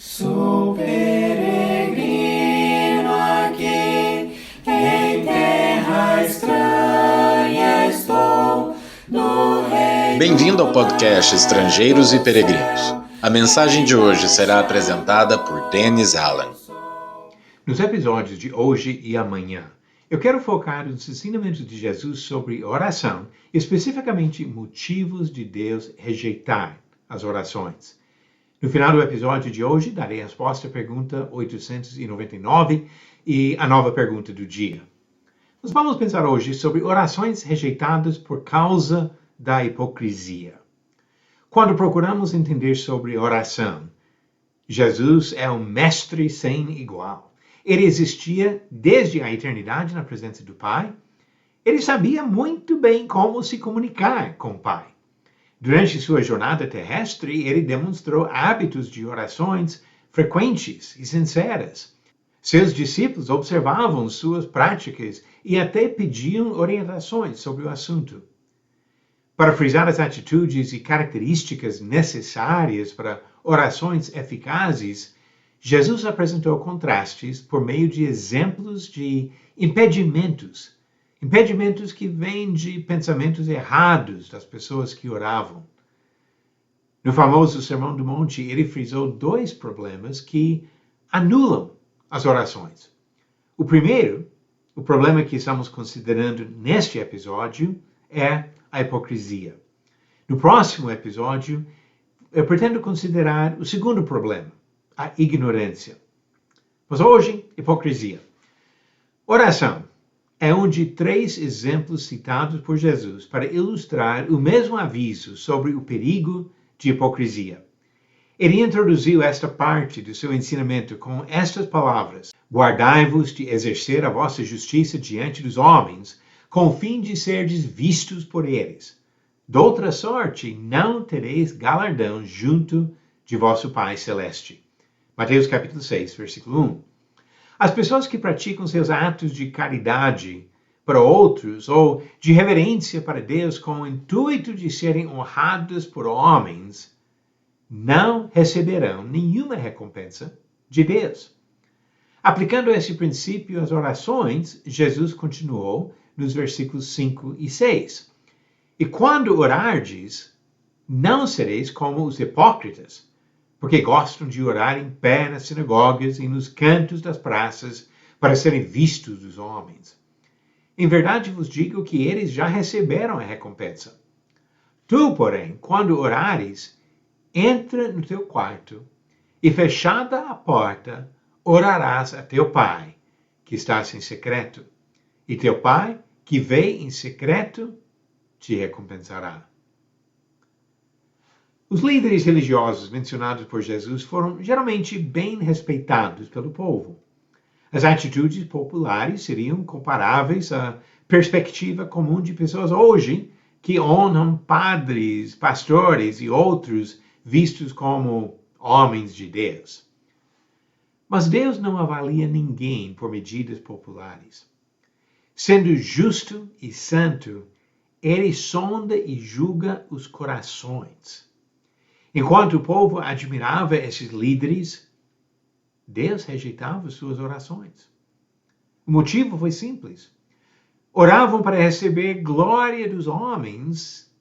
Sou peregrino aqui, em terra estranha estou, no reino. Bem-vindo ao podcast Estrangeiros e Peregrinos. A mensagem de hoje será apresentada por Dennis Allen. Nos episódios de hoje e amanhã, eu quero focar nos ensinamentos de Jesus sobre oração, especificamente motivos de Deus rejeitar as orações. No final do episódio de hoje, darei a resposta à pergunta 899 e a nova pergunta do dia. Nós vamos pensar hoje sobre orações rejeitadas por causa da hipocrisia. Quando procuramos entender sobre oração, Jesus é um mestre sem igual. Ele existia desde a eternidade na presença do Pai. Ele sabia muito bem como se comunicar com o Pai. Durante sua jornada terrestre, ele demonstrou hábitos de orações frequentes e sinceras. Seus discípulos observavam suas práticas e até pediam orientações sobre o assunto. Para frisar as atitudes e características necessárias para orações eficazes, Jesus apresentou contrastes por meio de exemplos de impedimentos que vêm de pensamentos errados das pessoas que oravam. No famoso Sermão do Monte, ele frisou dois problemas que anulam as orações. O primeiro, o problema que estamos considerando neste episódio, é a hipocrisia. No próximo episódio, eu pretendo considerar o segundo problema, a ignorância. Mas hoje, hipocrisia. Oração é um de três exemplos citados por Jesus para ilustrar o mesmo aviso sobre o perigo de hipocrisia. Ele introduziu esta parte do seu ensinamento com estas palavras: guardai-vos de exercer a vossa justiça diante dos homens, com o fim de serdes vistos por eles. Doutra sorte, não tereis galardão junto de vosso Pai Celeste. Mateus capítulo 6, versículo 1. As pessoas que praticam seus atos de caridade para outros ou de reverência para Deus com o intuito de serem honradas por homens não receberão nenhuma recompensa de Deus. Aplicando esse princípio às orações, Jesus continuou nos versículos 5 e 6. E quando orardes, não sereis como os hipócritas, porque gostam de orar em pé nas sinagogas e nos cantos das praças para serem vistos dos homens. Em verdade vos digo que eles já receberam a recompensa. Tu, porém, quando orares, entra no teu quarto e, fechada a porta, orarás a teu Pai, que estás em secreto, e teu Pai, que vê em secreto, te recompensará. Os líderes religiosos mencionados por Jesus foram geralmente bem respeitados pelo povo. As atitudes populares seriam comparáveis à perspectiva comum de pessoas hoje que honram padres, pastores e outros vistos como homens de Deus. Mas Deus não avalia ninguém por medidas populares. Sendo justo e santo, Ele sonda e julga os corações. Enquanto o povo admirava esses líderes, Deus rejeitava suas orações. O motivo foi simples. Oravam para receber glória dos homens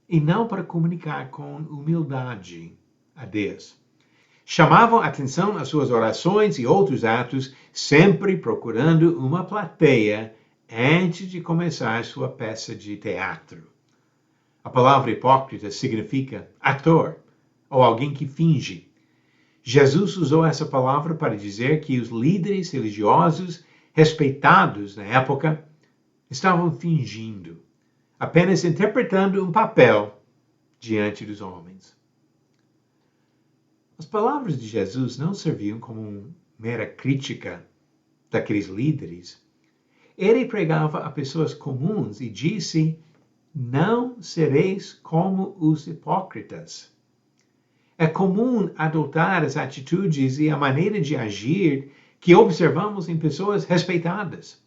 e não para comunicar com humildade a Deus. Chamavam atenção às suas orações e outros atos, sempre procurando uma plateia antes de começar sua peça de teatro. A palavra hipócrita significa ator, ou alguém que finge. Jesus usou essa palavra para dizer que os líderes religiosos respeitados na época estavam fingindo, apenas interpretando um papel diante dos homens. As palavras de Jesus não serviam como uma mera crítica daqueles líderes. Ele pregava a pessoas comuns e disse: não sereis como os hipócritas. É comum adotar as atitudes e a maneira de agir que observamos em pessoas respeitadas.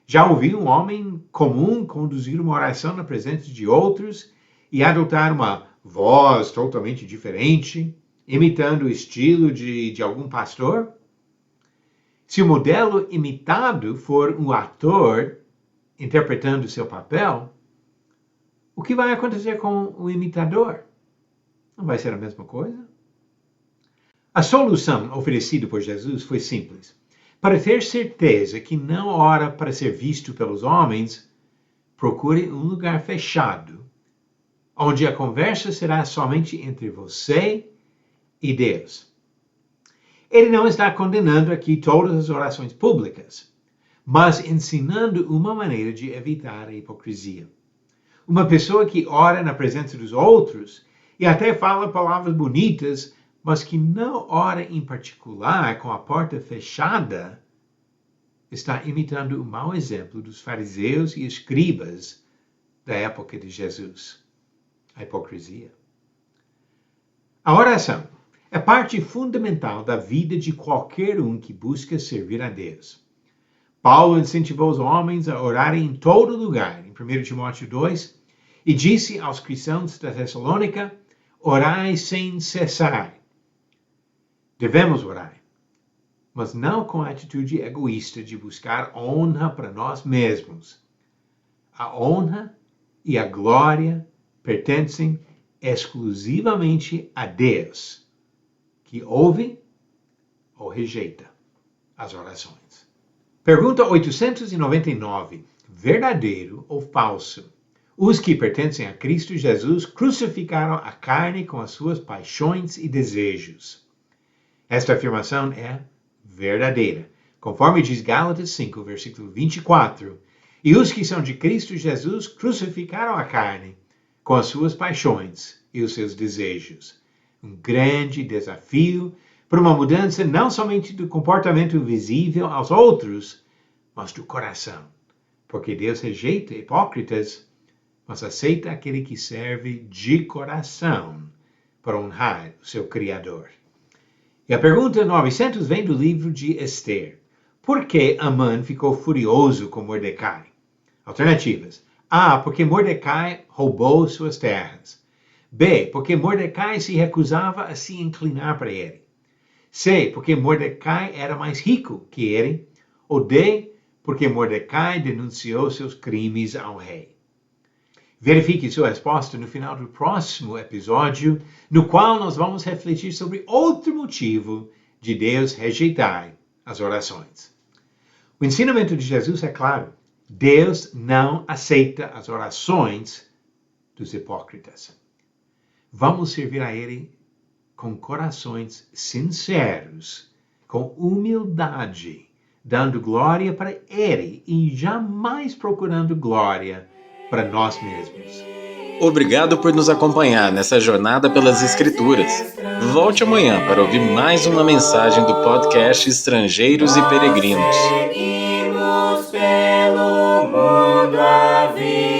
Já ouvi um homem comum conduzir uma oração na presença de outros e adotar uma voz totalmente diferente, imitando o estilo de algum pastor? Se o modelo imitado for um ator interpretando seu papel, o que vai acontecer com o imitador? Não vai ser a mesma coisa? A solução oferecida por Jesus foi simples. Para ter certeza que não ora para ser visto pelos homens, procure um lugar fechado, onde a conversa será somente entre você e Deus. Ele não está condenando aqui todas as orações públicas, mas ensinando uma maneira de evitar a hipocrisia. Uma pessoa que ora na presença dos outros e até fala palavras bonitas, mas que não ora em particular com a porta fechada, está imitando o mau exemplo dos fariseus e escribas da época de Jesus. A hipocrisia. A oração é parte fundamental da vida de qualquer um que busca servir a Deus. Paulo incentivou os homens a orarem em todo lugar, em 1 Timóteo 2, e disse aos cristãos da Tessalônica, orai sem cessar. Devemos orar, mas não com a atitude egoísta de buscar honra para nós mesmos. A honra e a glória pertencem exclusivamente a Deus, que ouve ou rejeita as orações. Pergunta 899. Verdadeiro ou falso? Os que pertencem a Cristo Jesus crucificaram a carne com as suas paixões e desejos. Esta afirmação é verdadeira, conforme diz Gálatas 5, versículo 24. E os que são de Cristo Jesus crucificaram a carne com as suas paixões e os seus desejos. Um grande desafio para uma mudança não somente do comportamento visível aos outros, mas do coração. Porque Deus rejeita hipócritas, mas aceita aquele que serve de coração para honrar o seu Criador. E a pergunta 900 vem do livro de Esther. Por que Amã ficou furioso com Mordecai? Alternativas. A. Porque Mordecai roubou suas terras. B. Porque Mordecai se recusava a se inclinar para ele. C. Porque Mordecai era mais rico que ele. Ou D. Porque Mordecai denunciou seus crimes ao rei. Verifique sua resposta no final do próximo episódio, no qual nós vamos refletir sobre outro motivo de Deus rejeitar as orações. O ensinamento de Jesus é claro. Deus não aceita as orações dos hipócritas. Vamos servir a Ele com corações sinceros, com humildade, dando glória para Ele e jamais procurando glória para nós mesmos. Obrigado por nos acompanhar nessa jornada pelas Escrituras. Volte amanhã para ouvir mais uma mensagem do podcast Estrangeiros e Peregrinos. Seguimos pelo mundo a vida.